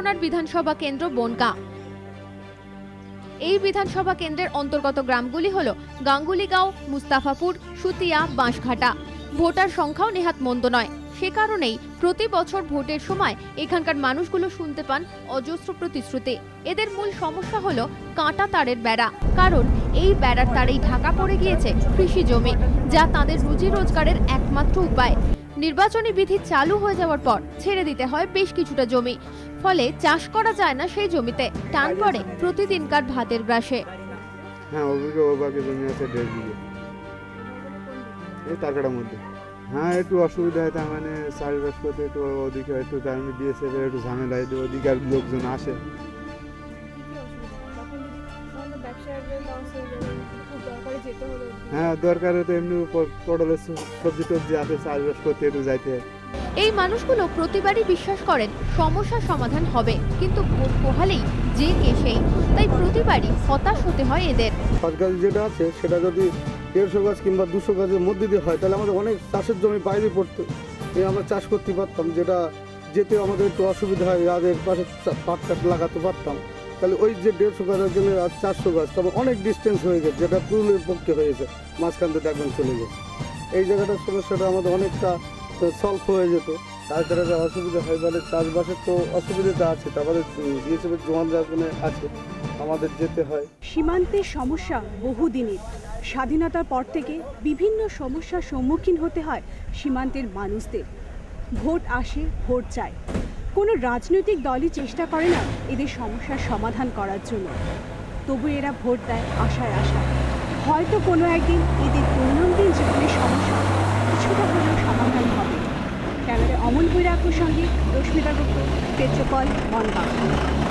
চন্দ্রকোনার বিধানসভা কেন্দ্র বনগাঁ। এই বিধানসভা কেন্দ্রের অন্তর্গত গ্রামগুলি হল গাঙ্গুলিগাঁও, মুস্তাফাপুর, সুতিয়া, বাঁশঘাটা। ভোটার সংখ্যাও নেহাত মন্দ নয়। সে কারণেই প্রতি বছর ভোটের সময় এখানকার মানুষগুলো শুনতে পান অজস্র প্রতিশ্রুতি। এদের মূল সমস্যা হলো কাঁটা তারের বেড়া, কারণ এই বেড়ার তারেই ঢাকা পড়ে গিয়েছে কৃষি জমি, যা তাদের রুজি রোজগারের একমাত্র উপায়। নির্বাচনী বিধি চালু হয়ে যাওয়ার পর ছেড়ে দিতে হয় বেশ কিছুটা জমি, ফলে চাষ করা যায় না সেই জমিতে, টান পড়ে প্রতিদিনকার ভাতের গ্রাসে। হ্যাঁ, ওভাবে জমি আছে 1.5 বিঘে এই তারকাটার মধ্যে। হ্যাঁ, একটু অসুবিধা হয়, তার মানে চাষবাস করতে একটু ওদিকে একটু কারণে বিএসএফ একটু ঝামেলা হয়, ওদিকে আর লোকজন আসে। হ্যাঁ, দরকারে তো এমনি পটলের সবজি টবজি আছে, চাষবাস করতে একটু যাইতে হয়। এই মানুষগুলো প্রতিবারই বিশ্বাস করেন সমস্যার সমাধান হবে, কিন্তু ভোট পোহালেই যে কে সেই, তাই প্রতিবারই হতাশ হতে হয় এদের। সরকারি যেটা আছে সেটা যদি 150 গাছ কিংবা 200 গাছের মধ্যে দিয়ে হয়, তাহলে আমাদের অনেক চাষের জমি বাইরে পড়তো, আমরা চাষ করতে পারতাম, যেটা যেতে আমাদের একটু অসুবিধা হয়, যাদের পাশে পাট কাঠ লাগাতে পারতাম। তাহলে ওই যে 150 গাছের জন্য আর 400 গাছ, তবে অনেক ডিস্টেন্স হয়ে গেছে, যেটা পুরুলের পক্ষে হয়েছে, মাঝখান থেকে একদম চলে গেছে। এই জায়গাটার সমস্যাটা আমাদের অনেকটা সলভ হয়ে যেত। তাছাড়া অসুবিধা হয় বলে চাষবাসের তো অসুবিধাটা আছে, তারপরে বিএসএফের জওয়ান যাপনে আছে, আমাদের যেতে হয়। সীমান্তের সমস্যা বহুদিনের। স্বাধীনতার পর থেকে বিভিন্ন সমস্যার সম্মুখীন হতে হয় সীমান্তের মানুষদের। ভোট আসে, ভোট যায়, কোনো রাজনৈতিক দলই চেষ্টা করে না এদের সমস্যার সমাধান করার জন্য। তবু এরা ভোট দেয় আশায় আশায়, হয়তো কোনো একদিন এদের দৈনন্দিন জীবনের সমস্যা কিছুটা হলেও সমাধান হবে। ক্যামেরায় অমল বৈরাগ্যের সঙ্গে রশ্মিতা গুপ্ত, পেট্রোপল, বনগাঁ।